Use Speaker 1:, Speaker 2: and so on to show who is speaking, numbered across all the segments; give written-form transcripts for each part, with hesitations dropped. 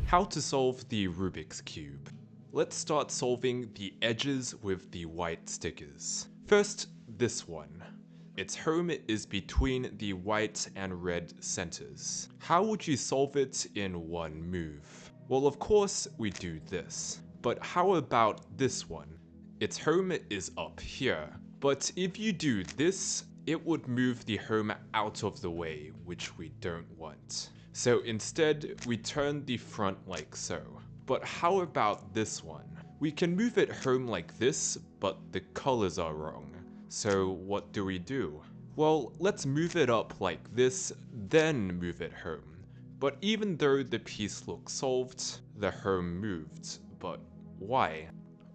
Speaker 1: How to solve the Rubik's Cube. Let's start solving the edges with the white stickers. First, this one. Its home is between the white and red centers. How would you solve it in one move? Well, of course, we do this. But how about this one? Its home is up here. But if you do this, it would move the home out of the way, which we don't want. So instead, we turn the front like so. But how about this one? We can move it home like this, but the colors are wrong. So what do? Well, let's move it up like this, then move it home. But even though the piece looks solved, the home moved. But why?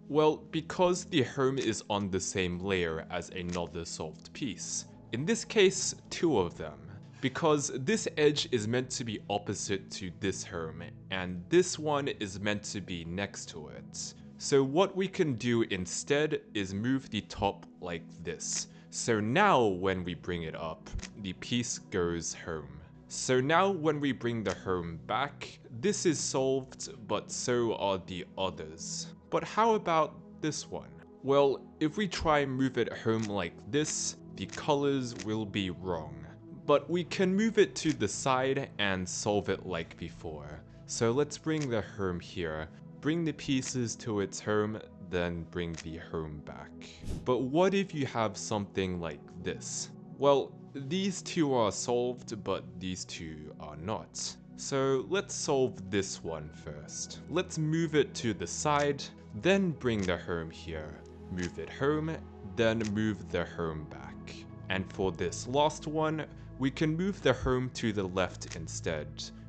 Speaker 1: Well, because the home is on the same layer as another solved piece. In this case, two of them. Because this edge is meant to be opposite to this home, and this one is meant to be next to it. So what we can do instead is move the top like this. So now when we bring it up, the piece goes home. So now when we bring the home back, this is solved, but so are the others. But how about this one? Well, if we try move it home like this, the colors will be wrong. But we can move it to the side and solve it like before. So let's bring the home here, bring the pieces to its home, then bring the home back. But what if you have something like this? Well, these two are solved, but these two are not. So let's solve this one first. Let's move it to the side, then bring the home here, move it home, then move the home back. And for this last one, we can move the home to the left instead,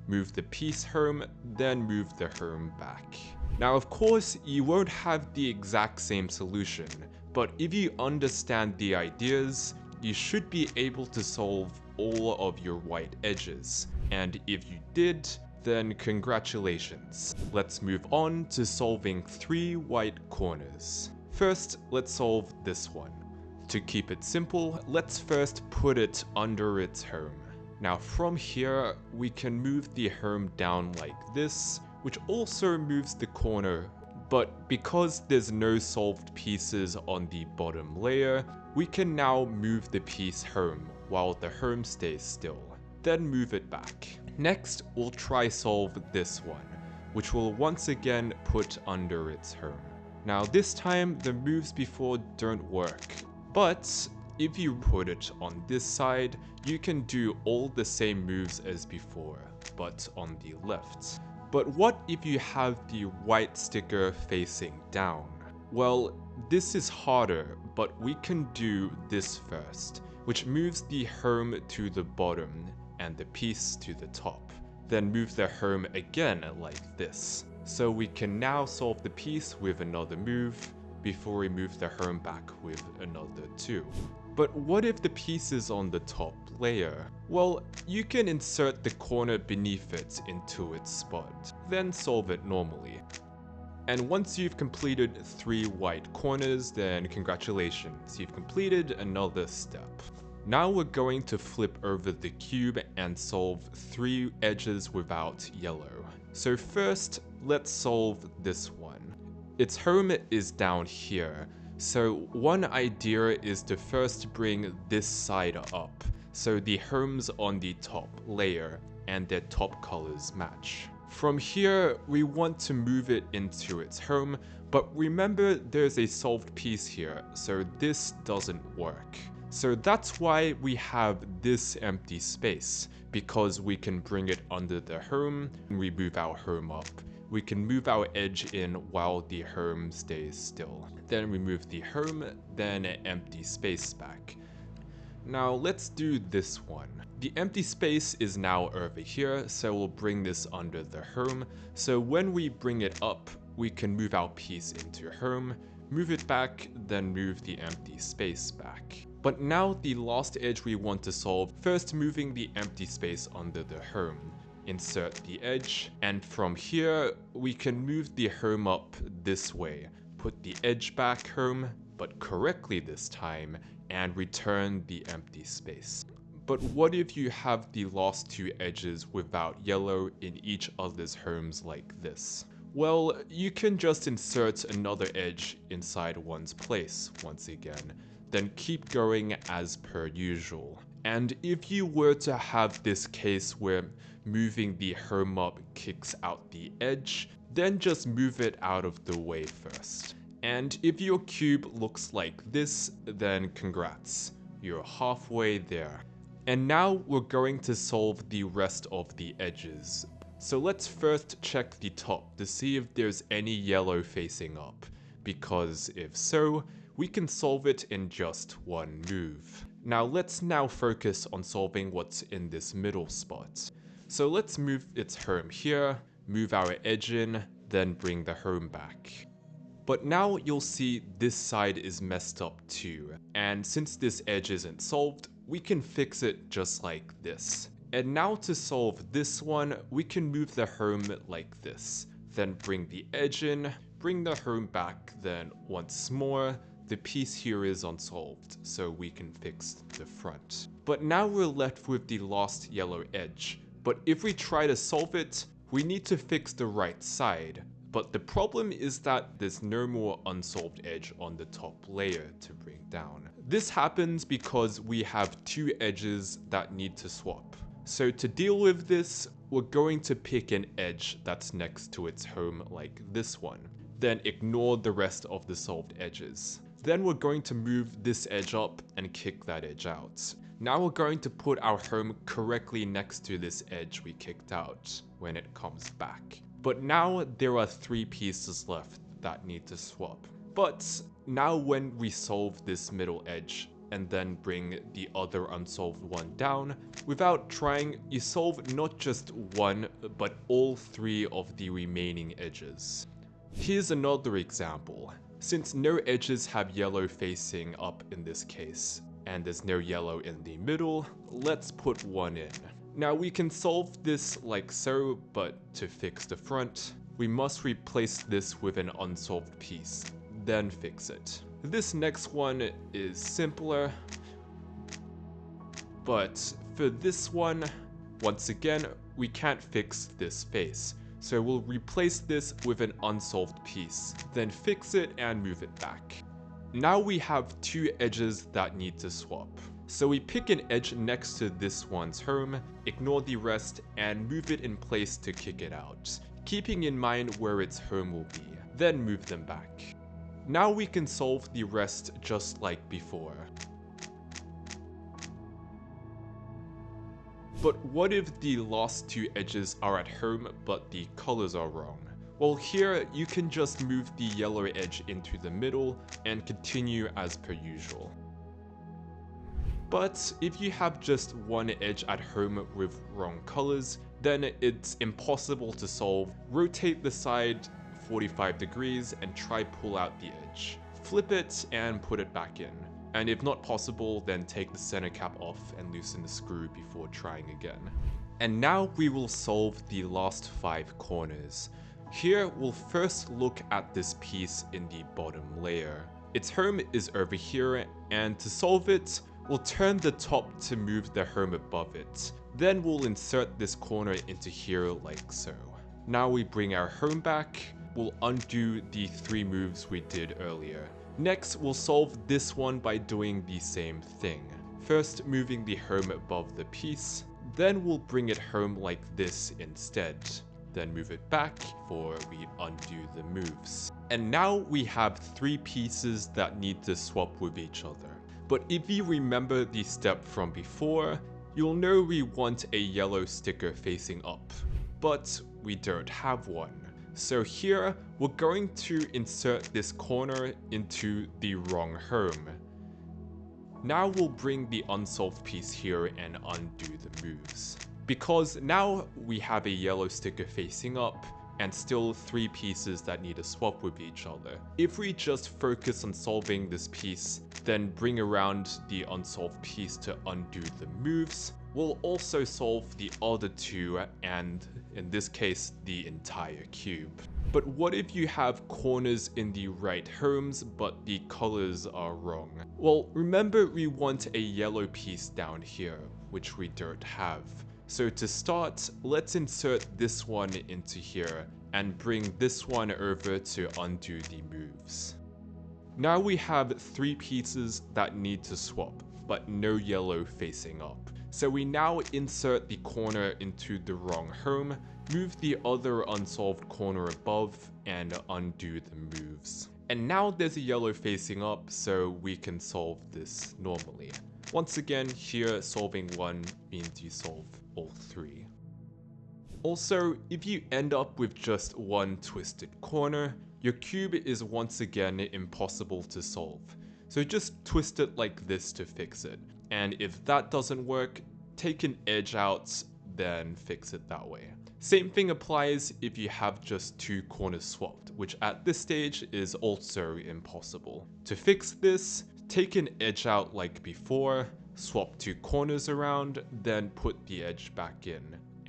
Speaker 1: move the piece home, then move the home back. Now of course, you won't have the exact same solution, but if you understand the ideas, you should be able to solve all of your white edges. And if you did, then congratulations. Let's move on to solving 3 white corners. First, let's solve this one. To keep it simple, let's first put it under its home. Now from here, we can move the home down like this, which also moves the corner, but because there's no solved pieces on the bottom layer, we can now move the piece home while the home stays still, then move it back. Next, we'll try solve this one, which will once again put under its home. Now this time, the moves before don't work. But if you put it on this side, you can do all the same moves as before, but on the left. But what if you have the white sticker facing down? Well, this is harder, but we can do this first, which moves the home to the bottom and the piece to the top. Then move the home again like this. So we can now solve the piece with another move, before we move the home back with another 2. But what if the piece is on the top layer? Well, you can insert the corner beneath it into its spot, then solve it normally. And once you've completed 3 white corners, then congratulations, you've completed another step. Now we're going to flip over the cube and solve 3 edges without yellow. So first, let's solve this one. Its home is down here, so one idea is to first bring this side up, so the home's on the top layer and their top colors match. From here, we want to move it into its home, but remember there's a solved piece here, so this doesn't work. So that's why we have this empty space, because we can bring it under the home and we move our home up. We can move our edge in while the home stays still. Then we move the home, then an empty space back. Now let's do this one. The empty space is now over here, so we'll bring this under the home. So when we bring it up, we can move our piece into home, move it back, then move the empty space back. But now the last edge we want to solve, first moving the empty space under the home. Insert the edge, and from here, we can move the home up this way, put the edge back home, but correctly this time, and return the empty space. But what if you have the last two edges without yellow in each other's homes like this? Well, you can just insert another edge inside one's place once again, then keep going as per usual. And if you were to have this case where moving the home up kicks out the edge, then just move it out of the way first. And if your cube looks like this, then congrats, you're halfway there. And now we're going to solve the rest of the edges. So let's first check the top to see if there's any yellow facing up, because if so, we can solve it in just one move. Now let's focus on solving what's in this middle spot. So let's move its home here, move our edge in, then bring the home back. But now you'll see this side is messed up too, and since this edge isn't solved, we can fix it just like this. And now to solve this one, we can move the home like this, then bring the edge in, bring the home back, then once more, the piece here is unsolved, so we can fix the front. But now we're left with the last yellow edge, but if we try to solve it, we need to fix the right side. But the problem is that there's no more unsolved edge on the top layer to bring down. This happens because we have two edges that need to swap. So to deal with this, we're going to pick an edge that's next to its home like this one. Then ignore the rest of the solved edges. Then we're going to move this edge up and kick that edge out. Now we're going to put our home correctly next to this edge we kicked out when it comes back. But now there are three pieces left that need to swap. But now when we solve this middle edge and then bring the other unsolved one down, without trying, you solve not just one, but all three of the remaining edges. Here's another example. Since no edges have yellow facing up in this case, and there's no yellow in the middle, let's put one in. Now we can solve this like so, but to fix the front, we must replace this with an unsolved piece, then fix it. This next one is simpler, but for this one, once again, we can't fix this face. So we'll replace this with an unsolved piece, then fix it and move it back. Now we have two edges that need to swap. So we pick an edge next to this one's home, ignore the rest, and move it in place to kick it out, keeping in mind where its home will be, then move them back. Now we can solve the rest just like before. But what if the last two edges are at home but the colors are wrong? Well, here you can just move the yellow edge into the middle and continue as per usual. But if you have just one edge at home with wrong colors, then it's impossible to solve. Rotate the side 45 degrees and try pull out the edge. Flip it and put it back in. And if not possible, then take the center cap off and loosen the screw before trying again. And now we will solve the last 5 corners. Here we'll first look at this piece in the bottom layer. Its home is over here, and to solve it, we'll turn the top to move the home above it. Then we'll insert this corner into here like so. Now we bring our home back. We'll undo the 3 moves we did earlier. Next, we'll solve this one by doing the same thing. First, moving the home above the piece, then we'll bring it home like this instead. Then move it back before we undo the moves. And now we have 3 pieces that need to swap with each other. But if you remember the step from before, you'll know we want a yellow sticker facing up, but we don't have one. So here, we're going to insert this corner into the wrong home. Now we'll bring the unsolved piece here and undo the moves. Because now we have a yellow sticker facing up, and still 3 pieces that need to swap with each other. If we just focus on solving this piece, then bring around the unsolved piece to undo the moves, we'll also solve the other two, and in this case, the entire cube. But what if you have corners in the right homes, but the colors are wrong? Well, remember we want a yellow piece down here, which we don't have. So to start, let's insert this one into here and bring this one over to undo the moves. Now we have 3 pieces that need to swap, but no yellow facing up. So we now insert the corner into the wrong home, move the other unsolved corner above, and undo the moves. And now there's a yellow facing up, so we can solve this normally. Once again, here solving 1 means you solve all 3. Also, if you end up with just 1 twisted corner, your cube is once again impossible to solve. So just twist it like this to fix it. And if that doesn't work, take an edge out, then fix it that way. Same thing applies if you have just 2 corners swapped, which at this stage is also impossible. To fix this, take an edge out like before, swap 2 corners around, then put the edge back in.